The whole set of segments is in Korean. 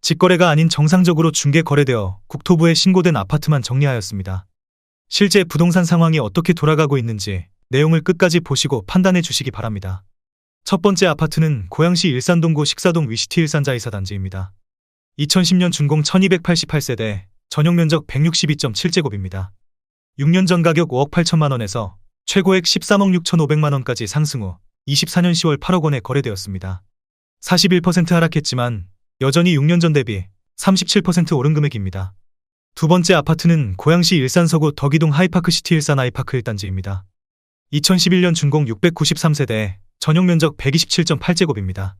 직거래가 아닌 정상적으로 중개 거래되어 국토부에 신고된 아파트만 정리하였습니다. 실제 부동산 상황이 어떻게 돌아가고 있는지 내용을 끝까지 보시고 판단해 주시기 바랍니다. 첫 번째 아파트는 고양시 일산동구 식사동 위시티 일산자이사단지입니다. 2010년 준공 1288세대, 전용면적 162.7제곱입니다. 6년 전 가격 5억 8천만 원에서 최고액 13억 6천5백만 원까지 상승 후 24년 10월 8억 원에 거래되었습니다. 41% 하락했지만 여전히 6년 전 대비 37% 오른 금액입니다. 두 번째 아파트는 고양시 일산서구 덕이동 하이파크시티 일산 아이파크 1단지입니다. 2011년 준공 693세대, 전용면적 127.8제곱입니다.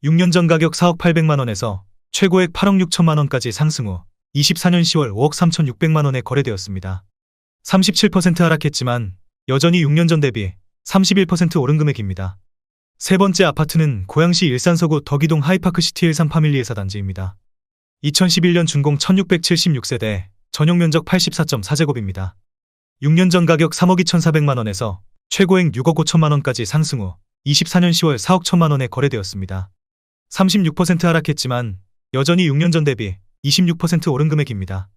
6년 전 가격 4억 8백만 원에서 최고액 8억 6천만 원까지 상승 후 24년 10월 5억 3천6백만 원에 거래되었습니다. 37% 하락했지만 여전히 6년 전 대비 31% 오른 금액입니다. 세 번째 아파트는 고양시 일산서구 덕이동 하이파크시티 일산 파밀리에사 단지입니다. 2011년 준공 1676세대, 전용면적 84.4제곱입니다. 6년 전 가격 3억 2천4백만 원에서 최고액 6억 5천만 원까지 상승 후 24년 10월 4억 1천만 원에 거래되었습니다. 36% 하락했지만 여전히 6년 전 대비 26% 오른 금액입니다.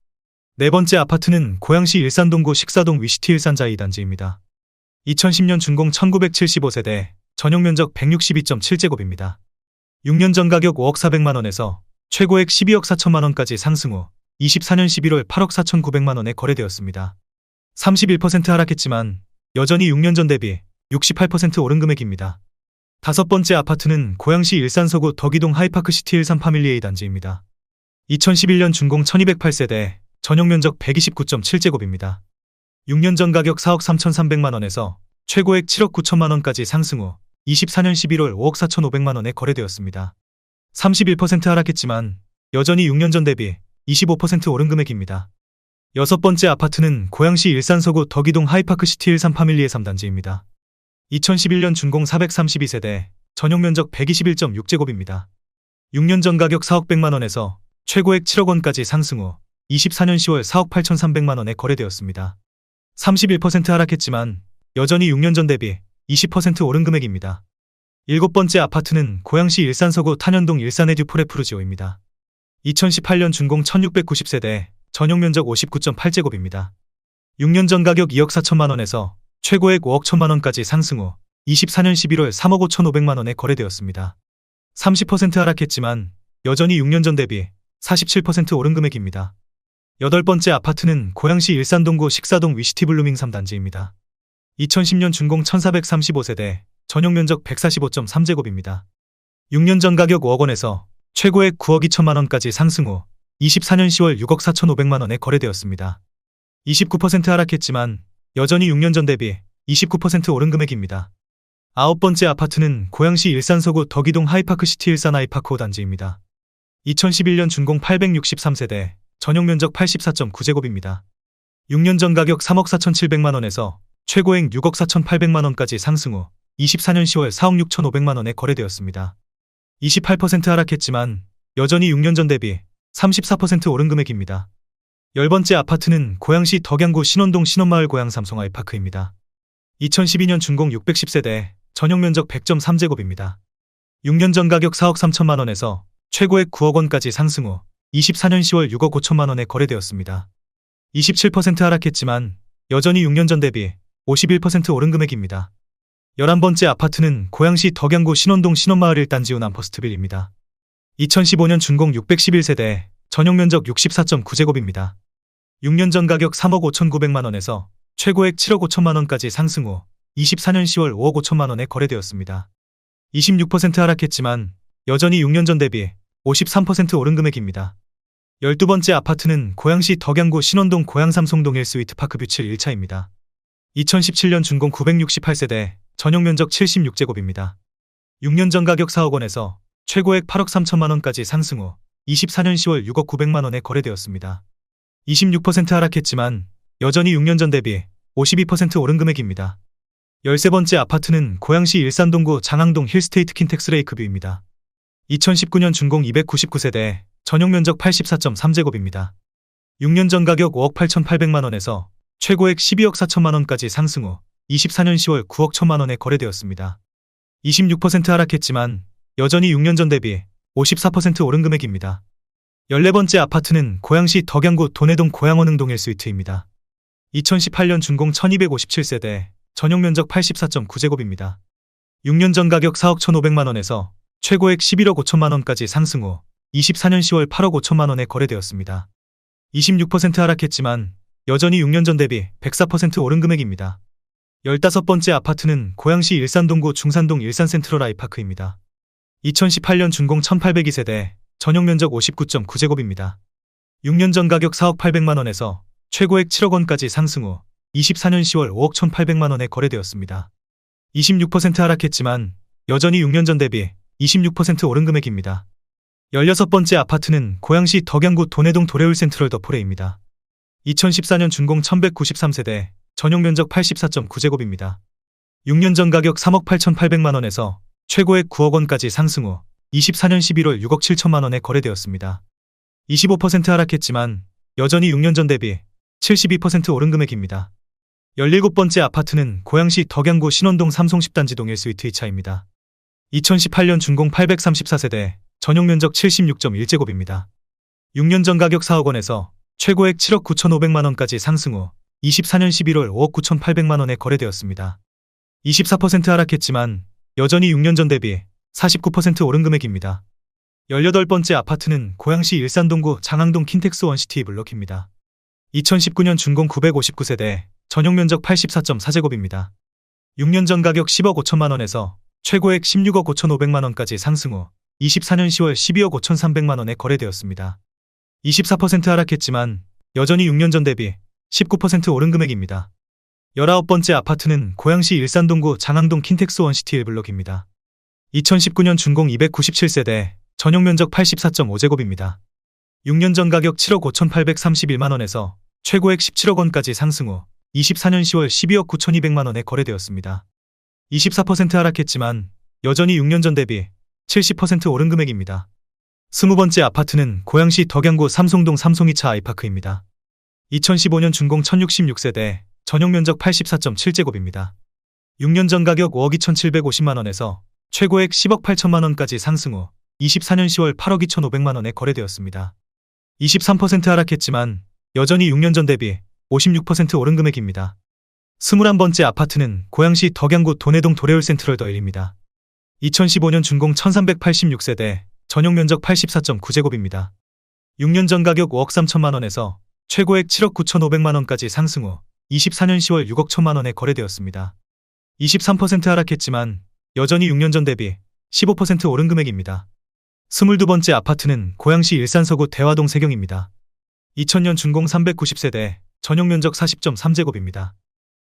네 번째 아파트는 고양시 일산동구 식사동 위시티 일산자 2단지입니다. 2010년 준공 1975세대, 전용면적 162.7제곱입니다. 6년 전 가격 5억 4백만 원에서 최고액 12억 4천만 원까지 상승 후 24년 11월 8억 4천9백만 원에 거래되었습니다. 31% 하락했지만 여전히 6년 전 대비 68% 오른 금액입니다. 다섯 번째 아파트는 고양시 일산서구 덕이동 하이파크시티 일산 파밀리 A단지입니다. 2011년 준공 1208세대, 전용면적 129.7제곱입니다. 6년 전 가격 4억 3천3백만 원에서 최고액 7억 9천만 원까지 상승 후 24년 11월 5억 4천5백만 원에 거래되었습니다. 31% 하락했지만 여전히 6년 전 대비 25% 오른 금액입니다. 여섯 번째 아파트는 고양시 일산서구 덕이동 하이파크시티 일산 파밀리의 3단지입니다. 2011년 준공 432세대, 전용면적 121.6제곱입니다. 6년 전 가격 4억 100만 원에서 최고액 7억 원까지 상승 후 24년 10월 4억 8천3백만 원에 거래되었습니다. 31% 하락했지만 여전히 6년 전 대비 20% 오른 금액입니다. 일곱 번째 아파트는 고양시 일산서구 탄현동 일산의 듀포레프루지오입니다. 2018년 준공 1690세대, 전용면적 59.8제곱입니다. 6년 전 가격 2억 4천만 원에서 최고액 5억 1천만 원까지 상승 후 24년 11월 3억 5천5백만 원에 거래되었습니다. 30% 하락했지만 여전히 6년 전 대비 47% 오른 금액입니다. 여덟 번째 아파트는 고양시 일산동구 식사동 위시티 블루밍 3단지입니다. 2010년 준공 1435세대, 전용면적 145.3제곱입니다. 6년 전 가격 5억 원에서 최고액 9억 2천만 원까지 상승 후 24년 10월 6억 4천5백만 원에 거래되었습니다. 29% 하락했지만 여전히 6년 전 대비 29% 오른 금액입니다. 아홉 번째 아파트는 고양시 일산서구 덕이동 하이파크시티 일산 아이파크 5단지입니다. 2011년 준공 863세대, 전용면적 84.9제곱입니다. 6년 전 가격 3억 4천7백만 원에서 최고액 6억 4천8백만 원까지 상승 후 24년 10월 4억 6천5백만 원에 거래되었습니다. 28% 하락했지만 여전히 6년 전 대비 34% 오른 금액입니다. 열 번째 아파트는 고양시 덕양구 신원동 신원마을 고양 삼성 아이파크입니다. 2012년 준공 610세대, 전용면적 100.3제곱입니다. 6년 전 가격 4억 3천만 원에서 최고액 9억 원까지 상승 후 24년 10월 6억 5천만 원에 거래되었습니다. 27% 하락했지만 여전히 6년 전 대비 51% 오른 금액입니다. 11번째 아파트는 고양시 덕양구 신원동 신원마을 1단지 남퍼스트빌입니다. 2015년 준공 611세대, 전용면적 64.9제곱입니다. 6년 전 가격 3억 5천9백만 원에서 최고액 7억 5천만 원까지 상승 후 24년 10월 5억 5천만 원에 거래되었습니다. 26% 하락했지만 여전히 6년 전 대비 53% 오른 금액입니다. 12번째 아파트는 고양시 덕양구 신원동 고양삼송동 1스위트 파크뷰 7 1차입니다. 2017년 준공 968세대, 전용면적 76제곱입니다. 6년 전 가격 4억 원에서 최고액 8억 3천만 원까지 상승 후 24년 10월 6억 9백만 원에 거래되었습니다. 26% 하락했지만 여전히 6년 전 대비 52% 오른 금액입니다. 13번째 아파트는 고양시 일산동구 장항동 힐스테이트 킨텍스 레이크뷰입니다. 2019년 준공 299세대, 전용면적 84.3제곱입니다. 6년 전 가격 5억 8천8백만 원에서 최고액 12억 4천만 원까지 상승 후 24년 10월 9억 1천만 원에 거래되었습니다. 26% 하락했지만 여전히 6년 전 대비 54% 오른 금액입니다. 14번째 아파트는 고양시 덕양구 도내동 고양원흥동 1스위트입니다. 2018년 준공 1257세대, 전용면적 84.9제곱입니다. 6년 전 가격 4억 1,500만원에서 최고액 11억 5천만원까지 상승 후 24년 10월 8억 5천만원에 거래되었습니다. 26% 하락했지만 여전히 6년 전 대비 104% 오른 금액입니다. 15번째 아파트는 고양시 일산동구 중산동 일산센트럴 아이파크입니다. 2018년 준공 1802세대, 전용면적 59.9제곱입니다. 6년 전 가격 4억 800만원에서 최고액 7억 원까지 상승 후 24년 10월 5억 1,800만원에 거래되었습니다. 26% 하락했지만 여전히 6년 전 대비 26% 오른 금액입니다. 16번째 아파트는 고양시 덕양구 도내동 도레울 센트럴 더포레입니다. 2014년 준공 1193세대, 전용면적 84.9제곱입니다. 6년 전 가격 3억 8,800만원에서 최고액 9억 원까지 상승 후 24년 11월 6억 7천만원에 거래되었습니다. 25% 하락했지만 여전히 6년 전 대비 72% 오른 금액입니다. 17번째 아파트는 고양시 덕양구 신원동 삼성 10단지동 1스위트 2차입니다. 2018년 준공 834세대, 전용면적 76.1제곱입니다. 6년 전 가격 4억 원에서 최고액 7억 9,500만원까지 상승 후 24년 11월 5억 9,800만원에 거래되었습니다. 24% 하락했지만 여전히 6년 전 대비 49% 오른 금액입니다. 18번째 아파트는 고양시 일산동구 장항동 킨텍스 원시티 블록입니다. 2019년 준공 959세대, 전용면적 84.4제곱입니다. 6년 전 가격 10억 5천만원에서 최고액 16억 5,500만원까지 상승 후 24년 10월 12억 5,300만원에 거래되었습니다. 24% 하락했지만 여전히 6년 전 대비 19% 오른 금액입니다. 19번째 아파트는 고양시 일산동구 장항동 킨텍스 원시티 1블록입니다. 2019년 준공 297세대, 전용면적 84.5제곱입니다. 6년 전 가격 7억 5,831만원에서 최고액 17억 원까지 상승 후 24년 10월 12억 9,200만원에 거래되었습니다. 24% 하락했지만 여전히 6년 전 대비 70% 오른 금액입니다. 20번째 아파트는 고양시 덕양구 삼송동 삼송 2차 아이파크입니다. 2015년 준공 1066세대, 전용면적 84.7제곱입니다. 6년 전 가격 5억 2,750만원에서 최고액 10억 8천만원까지 상승 후 24년 10월 8억 2,500만원에 거래되었습니다. 23% 하락했지만 여전히 6년 전 대비 56% 오른 금액입니다. 21번째 아파트는 고양시 덕양구 도내동 도레울 센트럴 더일입니다. 2015년 준공 1386세대, 전용면적 84.9제곱입니다. 6년 전 가격 5억 3천만원에서 최고액 7억 9,500만원까지 상승 후 24년 10월 6억 1천만원에 거래되었습니다. 23% 하락했지만 여전히 6년 전 대비 15% 오른 금액입니다. 22번째 아파트는 고양시 일산서구 대화동 세경입니다. 2000년 준공 390세대, 전용면적 40.3제곱입니다.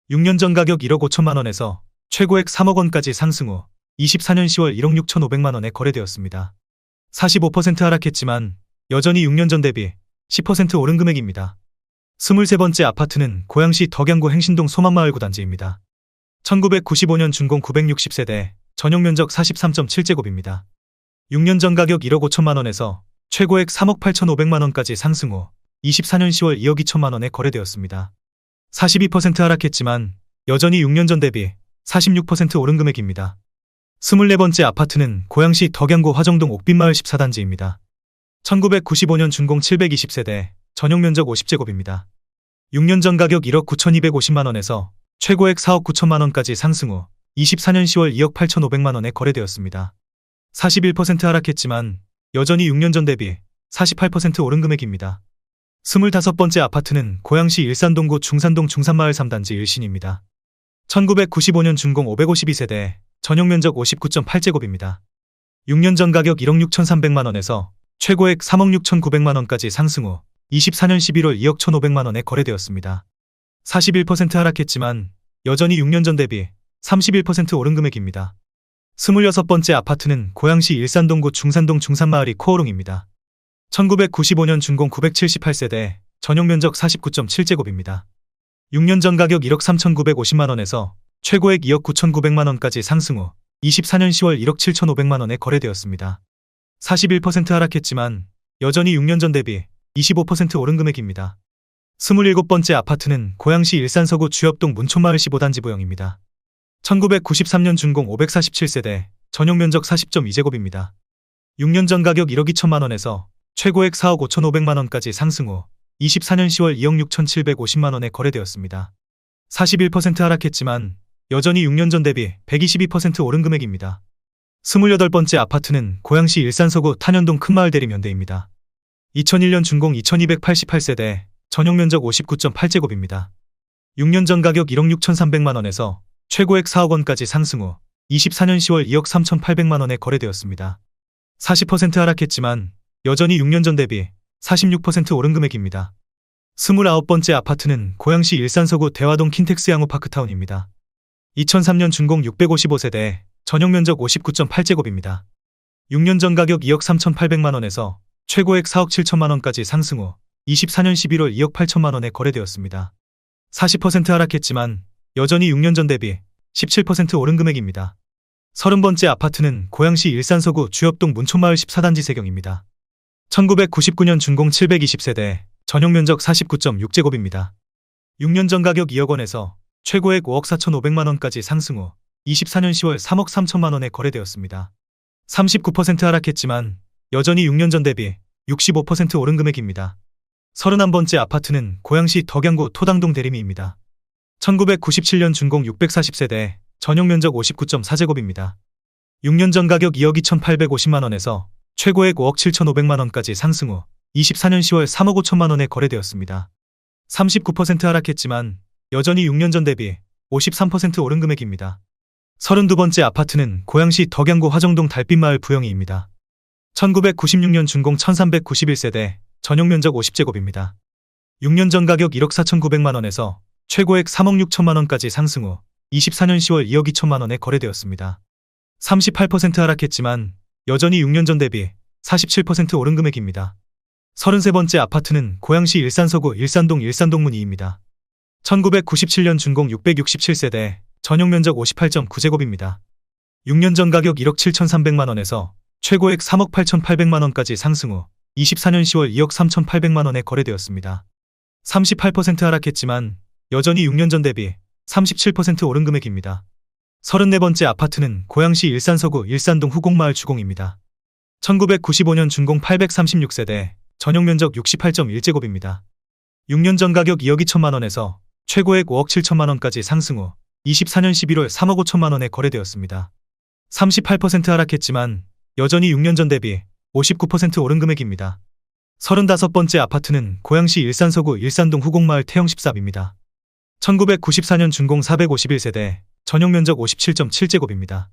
6년 전 가격 1억 5천만원에서 최고액 3억 원까지 상승 후 24년 10월 1억 6,500만원에 거래되었습니다. 45% 하락했지만 여전히 6년 전 대비 10% 오른 금액입니다. 23번째 아파트는 고양시 덕양구 행신동 소망마을 9단지입니다. 1995년 준공 960세대, 전용면적 43.7제곱입니다. 6년 전 가격 1억 5천만원에서 최고액 3억 8,500만원까지 상승 후 24년 10월 2억 2천만원에 거래되었습니다. 42% 하락했지만 여전히 6년 전 대비 46% 오른 금액입니다. 24번째 아파트는 고양시 덕양구 화정동 옥빈마을 14단지입니다. 1995년 준공 720세대, 전용면적 50제곱입니다. 6년 전 가격 1억 9,250만원에서 최고액 4억 9천만원까지 상승 후 24년 10월 2억 8,500만원에 거래되었습니다. 41% 하락했지만 여전히 6년 전 대비 48% 오른 금액입니다. 25번째 아파트는 고양시 일산동구 중산동 중산마을 3단지 일신입니다. 1995년 준공 552세대, 전용면적 59.8제곱입니다. 6년 전 가격 1억 6,300만원에서 최고액 3억 6,900만원까지 상승 후 24년 11월 2억 1,500만원에 거래되었습니다. 41% 하락했지만 여전히 6년 전 대비 31% 오른 금액입니다. 26번째 아파트는 고양시 일산동구 중산동 중산마을이 코오롱입니다. 1995년 준공 978세대, 전용면적 49.7제곱입니다. 6년 전 가격 1억 3,950만원에서 최고액 2억 9,900만원까지 상승 후 24년 10월 1억 7,500만원에 거래되었습니다. 41% 하락했지만 여전히 6년 전 대비 25% 오른 금액입니다. 27번째 아파트는 고양시 일산서구 주엽동 문촌마을 15단지 보영입니다. 1993년 준공 547세대, 전용면적 40.2제곱입니다. 6년 전 가격 1억 2천만원에서 최고액 4억 5,500만 원까지 상승 후 24년 10월 2억 6,750만 원에 거래되었습니다. 41% 하락했지만 여전히 6년 전 대비 122% 오른 금액입니다. 28번째 아파트는 고양시 일산서구 탄현동 큰마을 대림현대입니다. 2001년 준공 2288세대, 전용 면적 59.8제곱입니다. 6년 전 가격 1억 6,300만 원에서 최고액 4억 원까지 상승 후 24년 10월 2억 3,800만 원에 거래되었습니다. 40% 하락했지만 여전히 6년 전 대비 46% 오른 금액입니다. 29번째 아파트는 고양시 일산서구 대화동 킨텍스 양호파크타운입니다. 2003년 준공 655세대, 전용 면적 59.8제곱입니다. 6년 전 가격 2억 3,800만 원에서 최고액 4억 7천만 원까지 상승 후 24년 11월 2억 8천만 원에 거래되었습니다. 40% 하락했지만 여전히 6년 전 대비 17% 오른 금액입니다. 30번째 아파트는 고양시 일산서구 주엽동 문촌마을 14단지 세경입니다. 1999년 준공 720세대, 전용 면적 49.6제곱입니다. 6년 전 가격 2억 원에서 최고액 5억 4,500만 원까지 상승 후 24년 10월 3억 3천만 원에 거래되었습니다. 39% 하락했지만 여전히 6년 전 대비 65% 오른 금액입니다. 31번째 아파트는 고양시 덕양구 토당동 대림이입니다. 1997년 준공 640세대, 전용 면적 59.4제곱입니다. 6년 전 가격 2억 2,850만 원에서 최고액 5억 7,500만 원까지 상승 후 24년 10월 3억 5천만 원에 거래되었습니다. 39% 하락했지만 여전히 6년 전 대비 53% 오른 금액입니다. 32번째 아파트는 고양시 덕양구 화정동 달빛마을 부영이입니다. 1996년 준공 1391세대, 전용 면적 50제곱입니다. 6년 전 가격 1억 4,900만 원에서 최고액 3억 6천만 원까지 상승 후 24년 10월 2억 2천만 원에 거래되었습니다. 38% 하락했지만 여전히 6년 전 대비 47% 오른 금액입니다. 33번째 아파트는 고양시 일산서구 일산동 일산동문2입니다. 1997년 준공 667세대, 전용 면적 58.9제곱입니다. 6년 전 가격 1억 7,300만 원에서 최고액 3억 8,800만 원까지 상승 후 24년 10월 2억 3,800만 원에 거래되었습니다. 38% 하락했지만 여전히 6년 전 대비 37% 오른 금액입니다. 34번째 아파트는 고양시 일산서구 일산동 후곡마을 주공입니다. 1995년 준공 836세대, 전용 면적 68.1제곱입니다. 6년 전 가격 2억 2천만 원에서 최고액 5억 7천만 원까지 상승 후 24년 11월 3억 5천만 원에 거래되었습니다. 38% 하락했지만 여전히 6년 전 대비 59% 오른 금액입니다. 35번째 아파트는 고양시 일산서구 일산동 후곡마을 태영 14입니다. 1994년 준공 451세대, 전용 면적 57.7제곱입니다.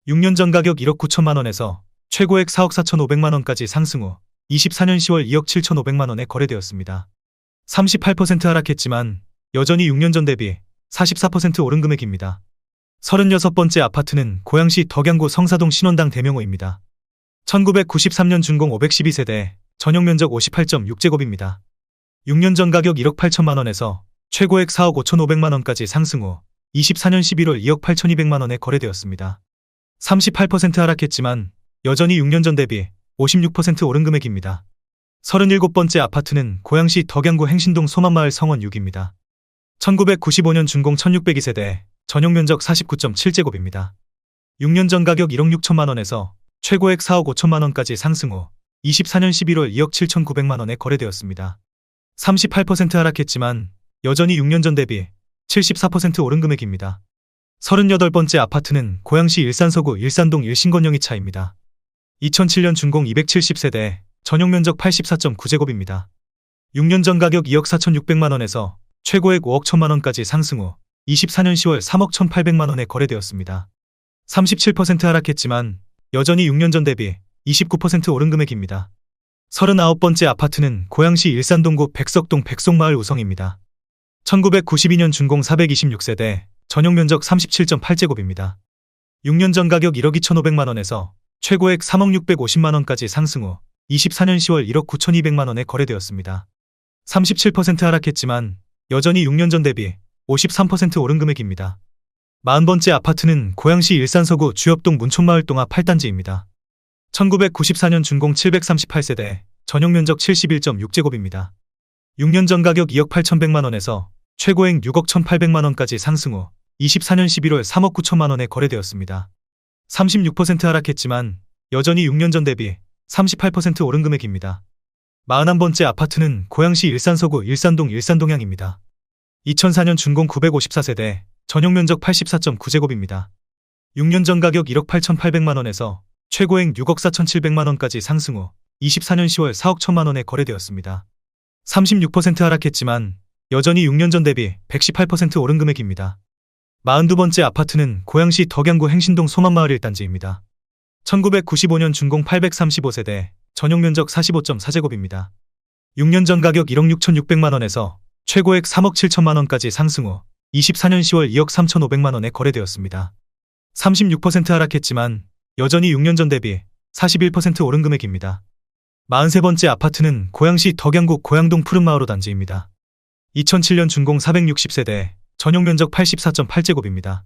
6년 전 가격 1억 9천만 원에서 최고액 4억 4,500만 원까지 상승 후 24년 10월 2억 7,500만 원에 거래되었습니다. 38% 하락했지만 여전히 6년 전 대비 44% 오른 금액입니다. 36번째 아파트는 고양시 덕양구 성사동 신원당 대명호입니다. 1993년 준공 512세대, 전용 면적 58.6제곱입니다. 6년 전 가격 1억 8천만 원에서 최고액 4억 5,500만 원까지 상승 후 24년 11월 2억 8,200만 원에 거래되었습니다. 38% 하락했지만 여전히 6년 전 대비 56% 오른 금액입니다. 37번째 아파트는 고양시 덕양구 행신동 소만마을 성원 6입니다. 1995년 준공 1602세대, 전용 면적 49.7제곱입니다. 6년 전 가격 1억 6천만 원에서 최고액 4억 5천만 원까지 상승 후 24년 11월 2억 7,900만 원에 거래되었습니다. 38% 하락했지만 여전히 6년 전 대비 74% 오른 금액입니다. 38번째 아파트는 고양시 일산서구 일산동 일신건영이차입니다. 2007년 준공 270세대, 전용 면적 84.9제곱입니다. 6년 전 가격 2억 4,600만 원에서 최고액 5억 1천만 원까지 상승 후 24년 10월 3억 1,800만 원에 거래되었습니다. 37% 하락했지만 여전히 6년 전 대비 29% 오른 금액입니다. 39번째 아파트는 고양시 일산동구 백석동 백송마을 우성입니다. 1992년 준공 426세대, 전용 면적 37.8제곱입니다. 6년 전 가격 1억 2,500만 원에서 최고액 3억 650만 원까지 상승 후 24년 10월 1억 9,200만 원에 거래되었습니다. 37% 하락했지만 여전히 6년 전 대비 53% 오른 금액입니다. 40번째 아파트는 고양시 일산서구 주엽동 문촌마을 동합 8단지입니다. 1994년 준공 738세대, 전용 면적 71.6제곱입니다. 6년 전 가격 2억 8,100만 원에서 최고액 6억 1,800만 원까지 상승 후 24년 11월 3억 9천만 원에 거래되었습니다. 36% 하락했지만 여전히 6년 전 대비 38% 오른 금액입니다. 41번째 아파트는 고양시 일산서구 일산동 일산동향입니다. 2004년 준공 954세대, 전용 면적 84.9제곱입니다. 6년 전 가격 1억 8,800만원에서 최고액 6억 4,700만원까지 상승 후 24년 10월 4억 1천만원에 거래되었습니다. 36% 하락했지만 여전히 6년 전 대비 118% 오른 금액입니다. 42번째 아파트는 고양시 덕양구 행신동 소만마을 1단지입니다. 1995년 준공 835세대, 전용 면적 45.4제곱입니다. 6년 전 가격 1억 6,600만원에서 최고액 3억 7천만원까지 상승 후 24년 10월 2억 3,500만원에 거래되었습니다. 36% 하락했지만 여전히 6년 전 대비 41% 오른 금액입니다. 43번째 아파트는 고양시 덕양구 고양동 푸른마을 5단지입니다. 2007년 준공 460세대, 전용 면적 84.8제곱입니다.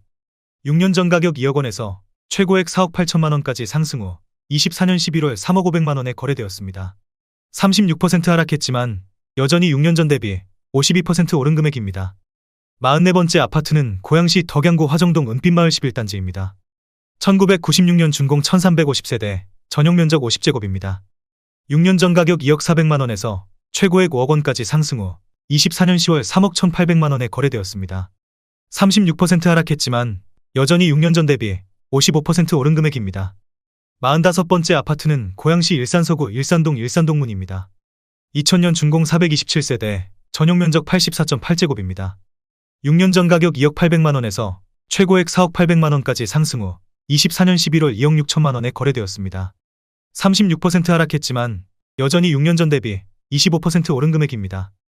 6년 전 가격 2억 원에서 최고액 4억 8천만원까지 상승 후 24년 11월 3억 500만원에 거래되었습니다. 36% 하락했지만 여전히 6년 전 대비 52% 오른 금액입니다. 44번째 아파트는 고양시 덕양구 화정동 은빛마을 11단지입니다. 1996년 준공 1350세대, 전용 면적 50제곱입니다. 6년 전 가격 2억 400만원에서 최고액 5억 원까지 상승 후 24년 10월 3억 1800만원에 거래되었습니다. 36% 하락했지만 여전히 6년 전 대비 55% 오른 금액입니다. 45번째 아파트는 고양시 일산서구 일산동 일산동문입니다. 2000년 준공 427세대, 전용 면적 84.8제곱입니다. 6년 전 가격 2억 800만원에서 최고액 4억 800만원까지 상승 후 24년 11월 2억 6천만원에 거래되었습니다. 36% 하락했지만 여전히 6년 전 대비 25% 오른 금액입니다.